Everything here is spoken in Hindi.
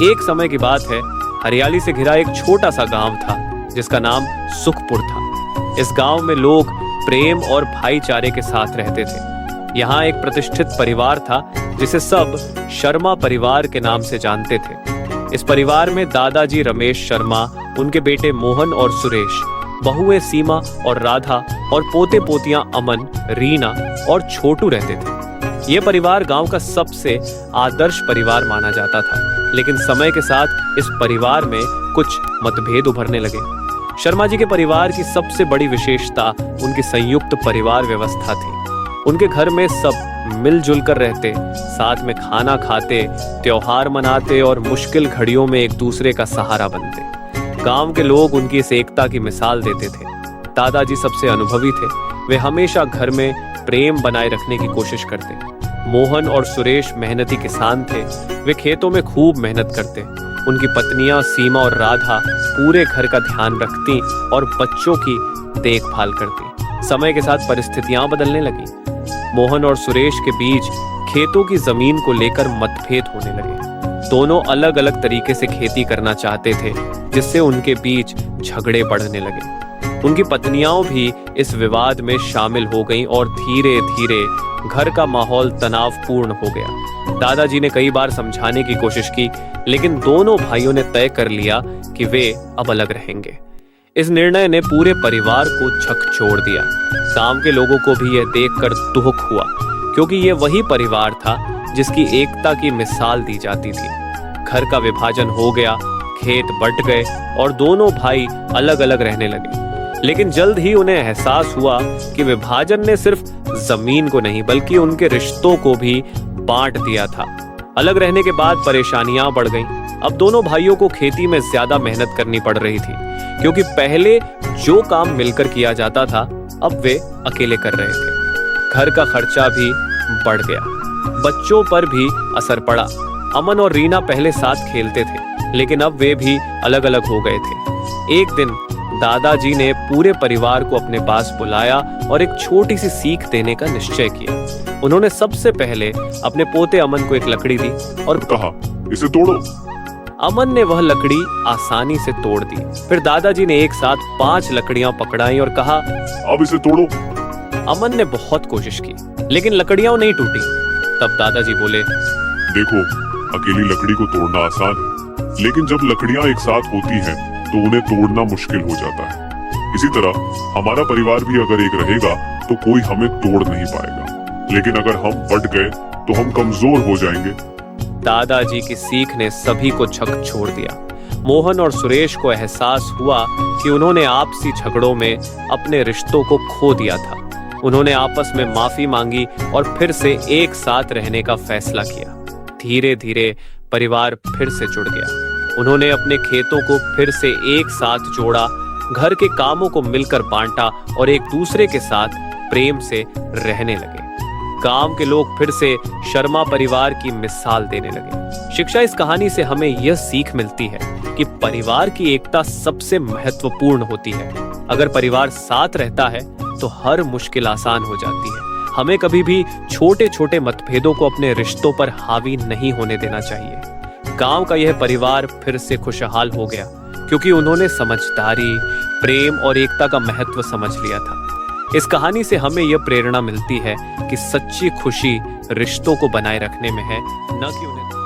एक समय की बात है, हरियाली से घिरा एक छोटा सा गांव था जिसका नाम सुखपुर था। इस गांव में लोग प्रेम और भाईचारे के साथ रहते थे। यहाँ एक प्रतिष्ठित परिवार था जिसे सब शर्मा परिवार के नाम से जानते थे। इस परिवार में दादाजी रमेश शर्मा, उनके बेटे मोहन और सुरेश, बहुएं सीमा और राधा और पोते पोतियां अमन, रीना और छोटू रहते थे। यह परिवार गांव का सबसे आदर्श परिवार माना जाता था, लेकिन समय के साथ इस परिवार में कुछ मतभेद उभरने लगे। शर्मा जी के परिवार की सबसे बड़ी विशेषता उनकी संयुक्त परिवार व्यवस्था थी। उनके घर में सब मिलजुल कर रहते, साथ में खाना खाते, त्योहार मनाते और मुश्किल घड़ियों में एक दूसरे का सहारा बनते। गांव के लोग उनकी इस एकता की मिसाल देते थे। दादाजी सबसे अनुभवी थे। वे हमेशा घर में प्रेम बनाए रखने की कोशिश करते। मोहन और सुरेश मेहनती किसान थे। वे खेतों में खूब मेहनत करते। उनकी पत्नियां सीमा और राधा पूरे घर का ध्यान रखती और बच्चों की देखभाल करती। समय के साथ परिस्थितियां बदलने लगी। मोहन और सुरेश के बीच खेतों की जमीन को लेकर मतभेद होने लगे। दोनों अलग अलग तरीके से खेती करना चाहते थे, जिससे उनके बीच झगड़े बढ़ने लगे। उनकी पत्नियां भी इस विवाद में शामिल हो गईं और धीरे धीरे घर का माहौल तनावपूर्ण हो गया। दादाजी ने कई बार समझाने की कोशिश की, लेकिन दोनों भाइयों ने तय कर लिया कि वे अब अलग रहेंगे। इस निर्णय ने पूरे परिवार को झकझोर दिया। गांव के लोगों को भी यह देखकर दुख हुआ, क्योंकि यह वही परिवार था जिसकी एकता की मिसाल दी जाती थी। घर का विभाजन हो गया, खेत बंट गए और दोनों भाई अलग अलग रहने लगे। लेकिन जल्द ही उन्हें एहसास हुआ कि विभाजन ने सिर्फ जमीन को नहीं बल्कि उनके रिश्तों को भी बांट दिया था। अलग रहने के बाद परेशानियां बढ़ गईं। अब दोनों भाइयों को खेती में ज्यादा मेहनत करनी पड़ रही थी, क्योंकि पहले जो काम मिलकर किया जाता था अब वे अकेले कर रहे थे। घर का खर्चा भी बढ़ गया, बच्चों पर भी असर पड़ा। अमन और रीना पहले साथ खेलते थे, लेकिन अब वे भी अलग अलग हो गए थे। एक दिन दादाजी ने पूरे परिवार को अपने पास बुलाया और एक छोटी सी सीख देने का निश्चय किया। उन्होंने सबसे पहले अपने पोते अमन को एक लकड़ी दी और कहा, इसे तोड़ो। अमन ने वह लकड़ी आसानी से तोड़ दी। फिर दादाजी ने एक साथ 5 लकड़ियां पकड़ाई और कहा, अब इसे तोड़ो। अमन ने बहुत कोशिश की, लेकिन लकड़ियां नहीं टूटी। तब दादाजी बोले, देखो, अकेली लकड़ी को तोड़ना आसान है, लेकिन जब लकड़ियां एक साथ होती हैं, तो उन्हें तोड़ना मुश्किल हो जाता है। इसी तरह हमारा परिवार भी अगर एक रहेगा तो कोई हमें तोड़ नहीं पाएगा, लेकिन अगर हम बट गए तो हम कमजोर हो जाएंगे। दादाजी की सीख ने सभी को झकझोर दिया। मोहन और सुरेश को एहसास हुआ कि उन्होंने आपसी झगड़ों में अपने रिश्तों को खो दिया था। उन्होंने आपस में माफी मांगी और फिर से एक साथ रहने का फैसला किया। धीरे धीरे परिवार फिर से जुड़ गया। उन्होंने अपने खेतों को फिर से एक साथ जोड़ा, घर के कामों को मिलकर बांटा और एक दूसरे के साथ प्रेम से रहने लगे। गांव के लोग फिर से शर्मा परिवार की मिसाल देने लगे। शिक्षा इस कहानी से हमें यह सीख मिलती है कि परिवार की एकता सबसे महत्वपूर्ण होती है। अगर परिवार साथ रहता है तो हर मुश्किल आसान हो जाती है। हमें कभी भी छोटे छोटे मतभेदों को अपने रिश्तों पर हावी नहीं होने देना चाहिए। गांव का यह परिवार फिर से खुशहाल हो गया, क्योंकि उन्होंने समझदारी, प्रेम और एकता का महत्व समझ लिया था। इस कहानी से हमें यह प्रेरणा मिलती है कि सच्ची खुशी रिश्तों को बनाए रखने में है, न कि उन्हें